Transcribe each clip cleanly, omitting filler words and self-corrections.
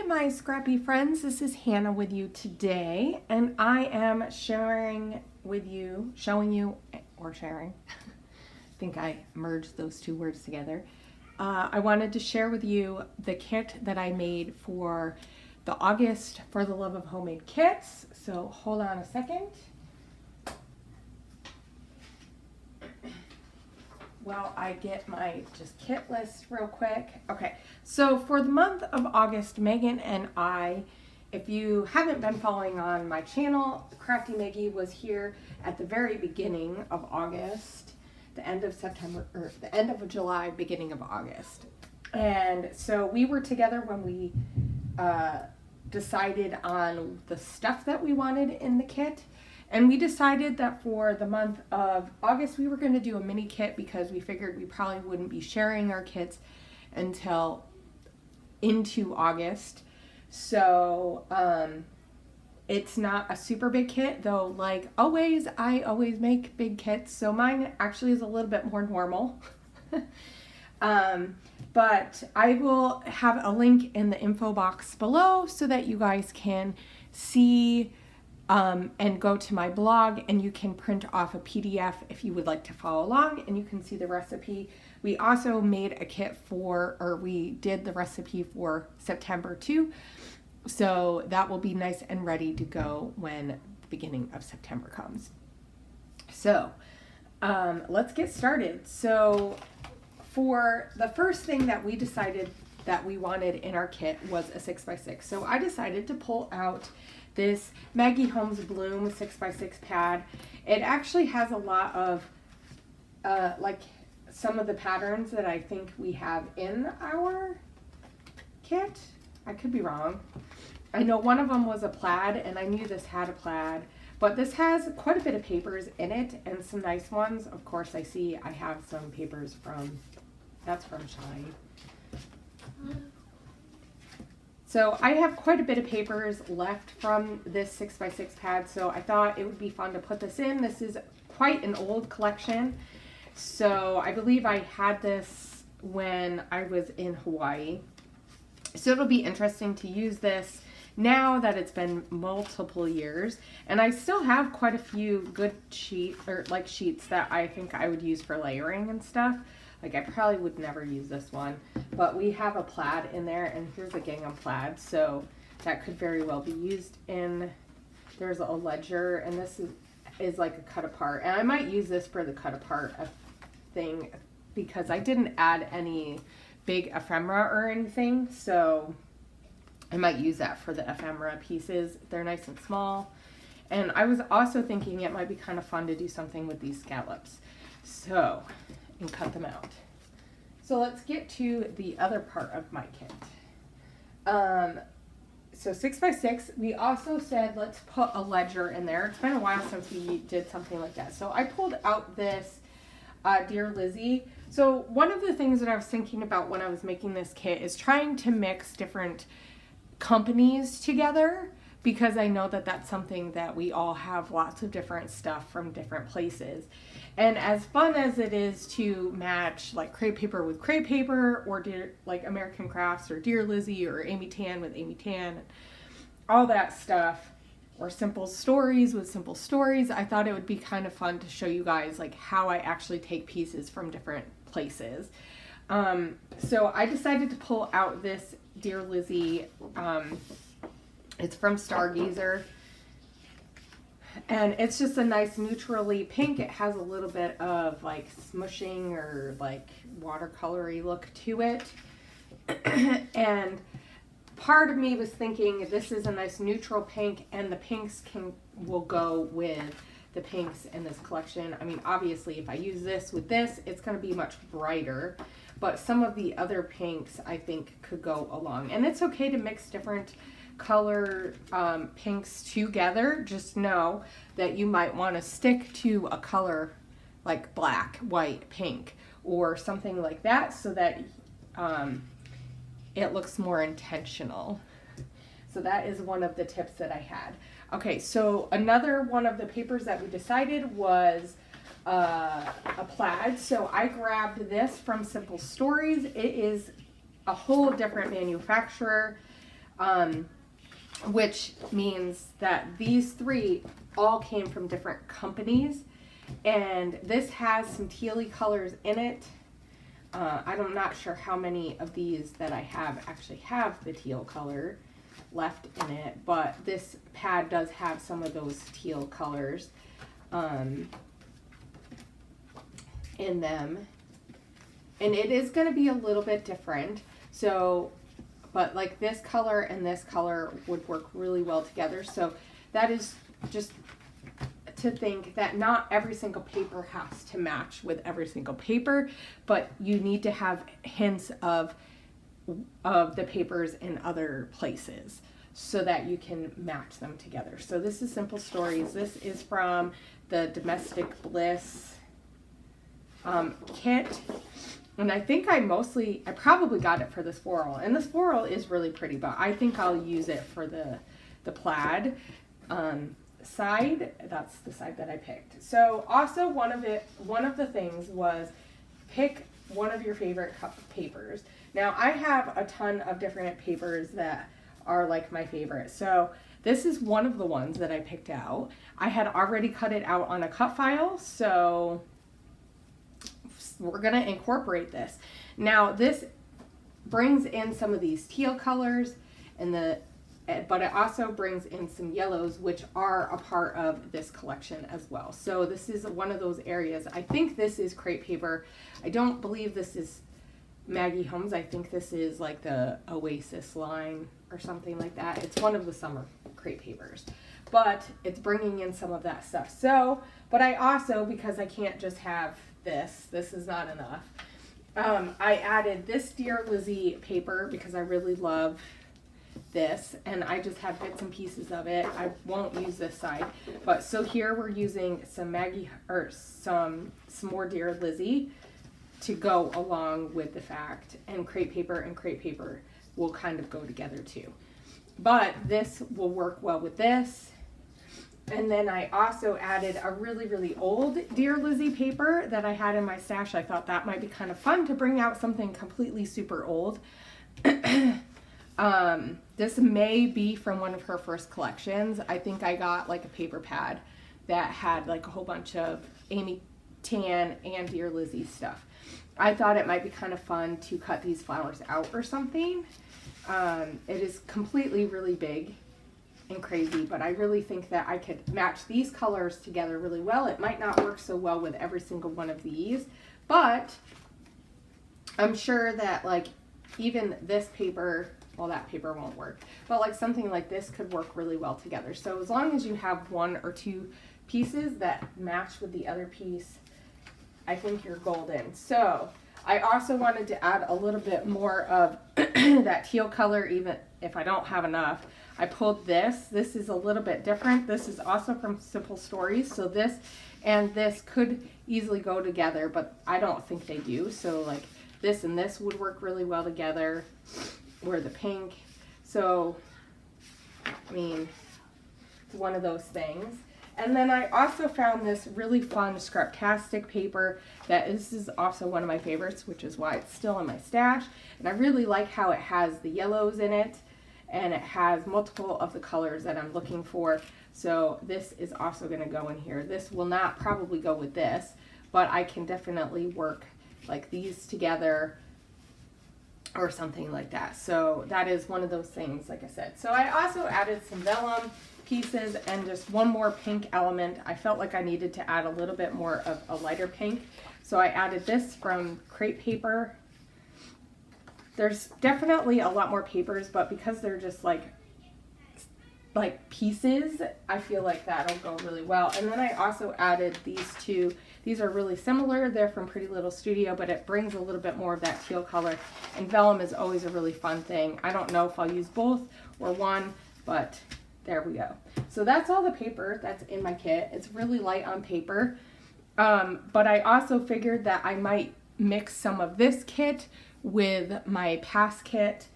my scrappy friends, this is Hannah with you today, and I am sharing with you, showing you, or sharing, I think I merged those two words together. I wanted to share with you the kit that I made for the August For the Love of Homemade kits. So hold on a second. Well, I get my just kit list real quick. Okay, so for the month of August, Megan and I, if you haven't been following on my channel, Crafty Maggie was here at the very beginning of August, the end of September, or the end of July, beginning of August. And so we were together when we decided on the stuff that we wanted in the kit. And we decided that for the month of August, we were going to do a mini kit because we figured we probably wouldn't be sharing our kits until into August. So it's not a super big kit, though, like always, I always make big kits. So mine actually is a little bit more normal. But I will have a link in the info box below so that you guys can see and go to my blog, and you can print off a PDF if you would like to follow along, and you can see the recipe. We also made a kit we did the recipe for September too, so that will be nice and ready to go when the beginning of September comes. So let's get started. So for the first thing that we decided that we wanted in our kit was a 6x6. So I decided to pull out this Maggie Holmes Bloom 6x6 pad. It actually has a lot of like some of the patterns that I think we have in our kit. I could be wrong. I know one of them was a plaid, and I knew this had a plaid, but this has quite a bit of papers in it and some nice ones. Of course, I see I have some papers that's from Shine. So I have quite a bit of papers left from this 6x6 pad, so I thought it would be fun to put this in. This is quite an old collection. So I believe I had this when I was in Hawaii. So it'll be interesting to use this now that it's been multiple years. And I still have quite a few good sheets that I think I would use for layering and stuff. Like, I probably would never use this one, but we have a plaid in there, and here's a gingham plaid, so that could very well be used in. There's a ledger, and this is like a cut apart, and I might use this for the cut apart thing because I didn't add any big ephemera or anything, so I might use that for the ephemera pieces. They're nice and small, and I was also thinking it might be kind of fun to do something with these scallops, so and cut them out. So let's get to the other part of my kit. So 6x6, we also said let's put a ledger in there. It's been a while since we did something like that. So I pulled out this Dear Lizzie. So one of the things that I was thinking about when I was making this kit is trying to mix different companies together, because I know that that's something that we all have lots of different stuff from different places. And as fun as it is to match like crepe paper with crepe paper, or like American Crafts or Dear Lizzie or Amy Tan with Amy Tan, all that stuff, or Simple Stories with Simple Stories, I thought it would be kind of fun to show you guys like how I actually take pieces from different places. So I decided to pull out this Dear Lizzie. It's from Stargazer, and it's just a nice neutrally pink. It has a little bit of like smushing or like watercolory look to it. And part of me was thinking this is a nice neutral pink, and the pinks will go with the pinks in this collection. I mean, obviously if I use this with this, it's going to be much brighter, but some of the other pinks I think could go along. And it's okay to mix different color pinks together. Just know that you might want to stick to a color like black, white, pink, or something like that, so that it looks more intentional. So that is one of the tips that I had. Okay, so another one of the papers that we decided was a plaid. So I grabbed this from Simple Stories. It is a whole different manufacturer. which means that these three all came from different companies. And this has some tealy colors in it. I'm not sure how many of these that I have actually have the teal color left in it, but this pad does have some of those teal colors in them. And it is going to be a little bit different. So, but like this color and this color would work really well together. So that is just to think that not every single paper has to match with every single paper, but you need to have hints of the papers in other places so that you can match them together. So this is Simple Stories. This is from the Domestic Bliss kit. And I think I probably got it for this floral. And this floral is really pretty, but I think I'll use it for the plaid side. That's the side that I picked. So also one of the things was pick one of your favorite papers. Now I have a ton of different papers that are like my favorite. So this is one of the ones that I picked out. I had already cut it out on a cut file, so we're gonna incorporate this. Now this brings in some of these teal colors but it also brings in some yellows, which are a part of this collection as well. So this is one of those areas. I think this is crepe paper. I don't believe this is Maggie Holmes. I think this is like the Oasis line or something like that. It's one of the summer crepe papers, but it's bringing in some of that stuff. So, but I also, because I can't just have this is not enough. I added this Dear Lizzie paper because I really love this, and I just have bits and pieces of it. I won't use this side, but so here we're using some some more Dear Lizzie to go along with the fact, and crepe paper will kind of go together too. But this will work well with this. And then I also added a really, really old Dear Lizzie paper that I had in my stash. I thought that might be kind of fun to bring out something completely super old. This may be from one of her first collections. I think I got like a paper pad that had like a whole bunch of Amy Tan and Dear Lizzie stuff. I thought it might be kind of fun to cut these flowers out or something. It is completely really big and crazy, but I really think that I could match these colors together really well. It might not work so well with every single one of these, but I'm sure that like even this paper, well, that paper won't work, but like something like this could work really well together. So as long as you have one or two pieces that match with the other piece, I think you're golden. So I also wanted to add a little bit more of that teal color, even if I don't have enough. I pulled this. This is a little bit different. This is also from Simple Stories. So this and this could easily go together, but I don't think they do. So like this and this would work really well together, or the pink. So, I mean, it's one of those things. And then I also found this really fun Scraptastic paper this is also one of my favorites, which is why it's still in my stash. And I really like how it has the yellows in it, and it has multiple of the colors that I'm looking for. So this is also going to go in here. This will not probably go with this, but I can definitely work like these together or something like that. So that is one of those things, like I said. So I also added some vellum pieces and just one more pink element. I felt like I needed to add a little bit more of a lighter pink. So I added this from Crepe Paper. There's definitely a lot more papers, but because they're just like pieces, I feel like that'll go really well. And then I also added these two. These are really similar. They're from Pretty Little Studio, but it brings a little bit more of that teal color. And vellum is always a really fun thing. I don't know if I'll use both or one, but there we go. So that's all the paper that's in my kit. It's really light on paper. But I also figured that I might mix some of this kit with my past kit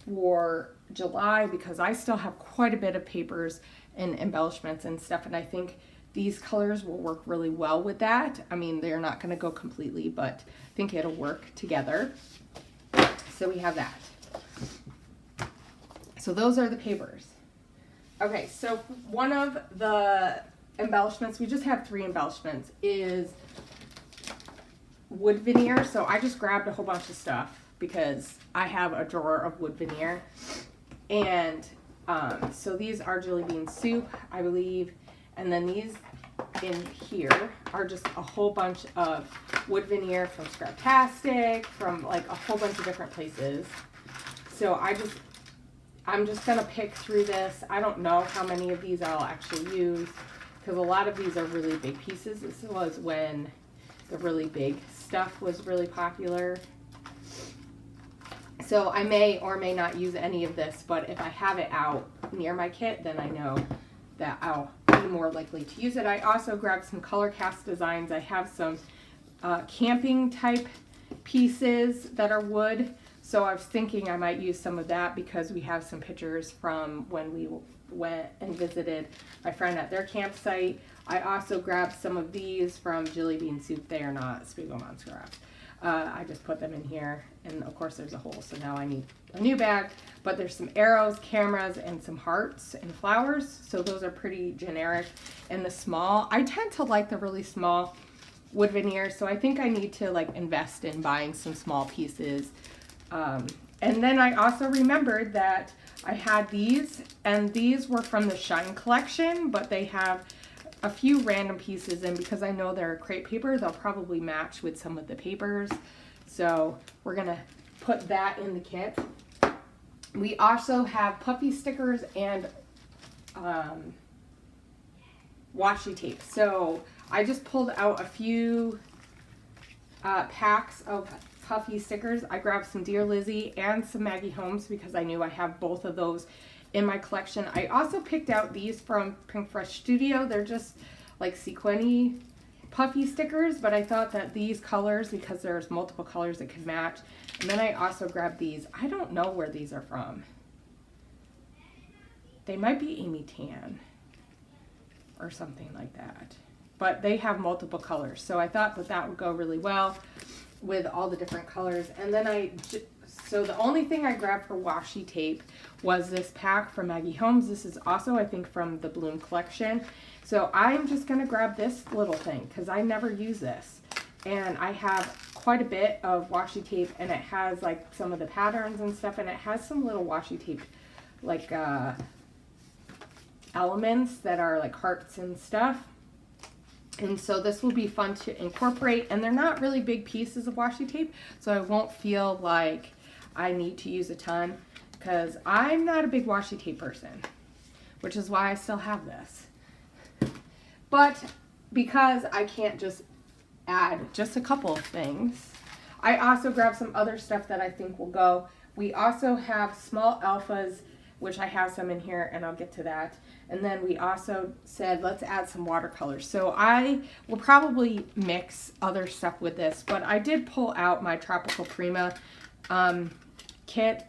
for July, because I still have quite a bit of papers and embellishments and stuff, and I think these colors will work really well with that. I mean, they're not going to go completely, but I think it'll work together. So we have that. So those are the papers. Okay, so one of the embellishments, we just have 3 embellishments, is wood veneer. So I just grabbed a whole bunch of stuff because I have a drawer of wood veneer. And so these are jelly bean soup, I believe. And then these in here are just a whole bunch of wood veneer from Scraptastic, from like a whole bunch of different places. So I'm just gonna pick through this. I don't know how many of these I'll actually use because a lot of these are really big pieces. This was when the really big stuff was really popular. So I may or may not use any of this, but if I have it out near my kit, then I know that I'll be more likely to use it. I also grabbed some color cast designs. I have some camping type pieces that are wood. So I was thinking I might use some of that because we have some pictures from when we went and visited my friend at their campsite. I also grabbed some of these from Jelly Bean Soup. They are not Spiegelman scraps. I just put them in here, and of course there's a hole, so now I need a new bag. But there's some arrows, cameras, and some hearts and flowers, so those are pretty generic. And the small, I tend to like the really small wood veneer, so I think I need to like invest in buying some small pieces. And then I also remembered that I had these, and these were from the Shine collection, but they have a few random pieces, and because I know they're crepe paper, they'll probably match with some of the papers. So we're gonna put that in the kit. We also have puffy stickers and washi tape. So I just pulled out a few packs of puffy stickers. I grabbed some Dear Lizzie and some Maggie Holmes because I knew I have both of those in my collection. I also picked out these from Pink Fresh Studio. They're just like sequiny puffy stickers, but I thought that these colors, because there's multiple colors that could match. And then I also grabbed these. I don't know where these are from. They might be Amy Tan or something like that, but they have multiple colors. So I thought that that would go really well with all the different colors. And then so the only thing I grabbed for washi tape was this pack from Maggie Holmes. This is also, I think, from the Bloom collection. So I'm just gonna grab this little thing because I never use this. And I have quite a bit of washi tape, and it has like some of the patterns and stuff, and it has some little washi tape like elements that are like hearts and stuff. And so this will be fun to incorporate, and they're not really big pieces of washi tape, so I won't feel like I need to use a ton, because I'm not a big washi tape person, which is why I still have this. But because I can't just add just a couple of things, I also grabbed some other stuff that I think will go. We also have small alphas, which I have some in here, and I'll get to that. And then we also said, let's add some watercolors. So I will probably mix other stuff with this, but I did pull out my Tropical Prima kit,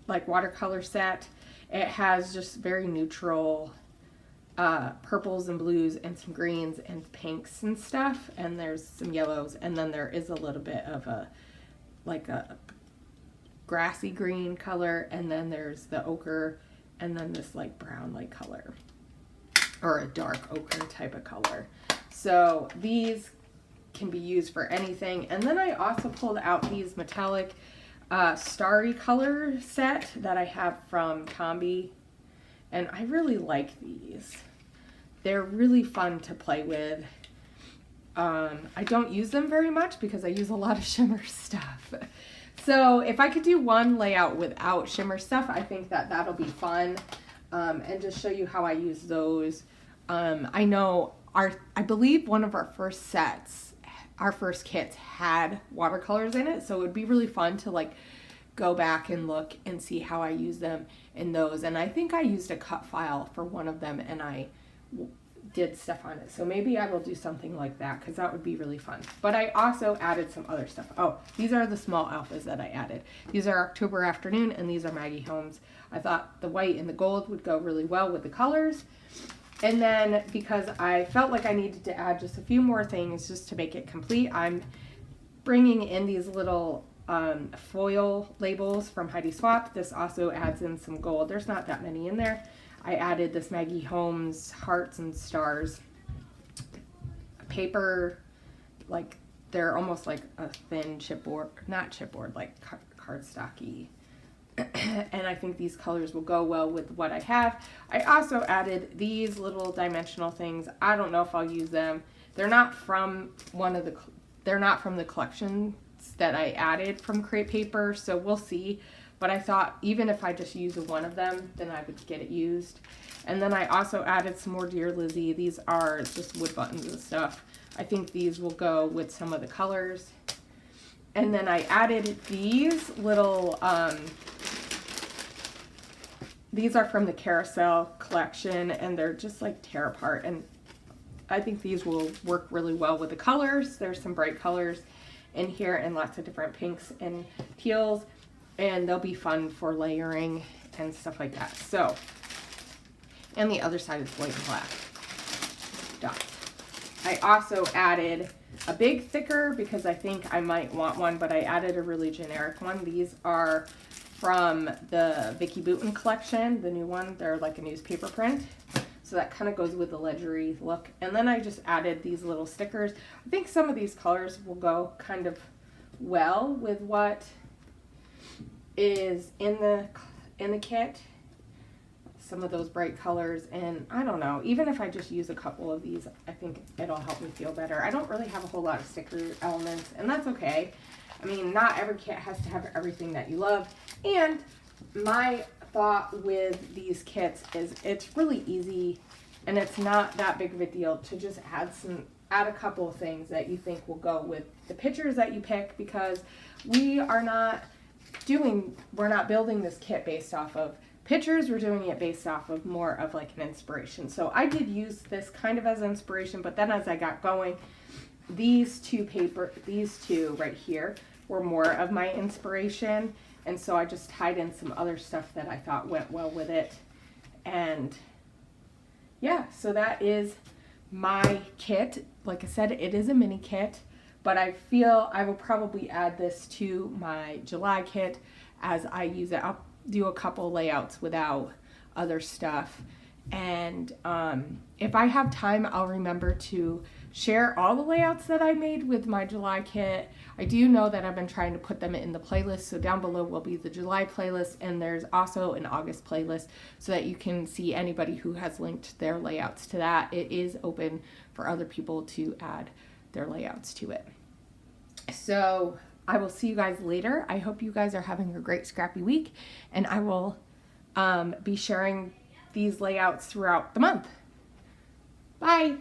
like watercolor set. It has just very neutral purples and blues and some greens and pinks and stuff. And there's some yellows. And then there is a little bit of a grassy green color. And then there's the ochre, and then this like brown like color, or a dark ochre type of color. So these can be used for anything. And then I also pulled out these metallic starry color set that I have from Tomby, and I really like these. They're really fun to play with. I don't use them very much because I use a lot of shimmer stuff. So if I could do one layout without shimmer stuff, I think that that'll be fun, and just show you how I use those. I know I believe one of our first sets, our first kits had watercolors in it, so it would be really fun to like go back and look and see how I use them in those. And I think I used a cut file for one of them, and I did stuff on it. So maybe I will do something like that, because that would be really fun. But I also added some other stuff. Oh, these are the small alphas that I added. These are October Afternoon, and these are Maggie Holmes. I thought the white and the gold would go really well with the colors. And then because I felt like I needed to add just a few more things just to make it complete, I'm bringing in these little foil labels from Heidi Swap. This also adds in some gold. There's not that many in there. I added this Maggie Holmes hearts and stars paper, like they're almost like a thin chipboard, not chipboard, like cardstocky. And I think these colors will go well with what I have. I also added these little dimensional things. I don't know if I'll use them. They're not from the collections that I added from Create Paper, so we'll see. But I thought even if I just use one of them, then I would get it used. And then I also added some more Dear Lizzie. These are just wood buttons and stuff. I think these will go with some of the colors. And then I added these little, these are from the Carousel collection, and they're just like tear apart. And I think these will work really well with the colors. There's some bright colors in here and lots of different pinks and teals, and they'll be fun for layering and stuff like that. So, and the other side is white and black dots. I also added a big thicker because I think I might want one, but I added a really generic one. These are from the Vicky Bouton collection, the new one. They're like a newspaper print. So that kind of goes with the ledgery look. And then I just added these little stickers. I think some of these colors will go kind of well with what is in the kit. Some of those bright colors, and I don't know, even if I just use a couple of these, I think it'll help me feel better. I don't really have a whole lot of sticker elements, and that's okay. I mean, not every kit has to have everything that you love. And my thought with these kits is it's really easy, and it's not that big of a deal to just add a couple of things that you think will go with the pictures that you pick, because we're not building this kit based off of pictures. We're doing it based off of more of like an inspiration. So I did use this kind of as inspiration, but then as I got going, these two right here were more of my inspiration. And so I just tied in some other stuff that I thought went well with it. And yeah, so that is my kit. Like I said, it is a mini kit, but I feel I will probably add this to my July kit as I use it. I'll do a couple layouts without other stuff, and if I have time, I'll remember to share all the layouts that I made with my July kit. I do know that I've been trying to put them in the playlist, so down below will be the July playlist, and there's also an August playlist so that you can see anybody who has linked their layouts to that. It is open for other people to add their layouts to it. So I will see you guys later. I hope you guys are having a great scrappy week, and I will be sharing these layouts throughout the month. Bye.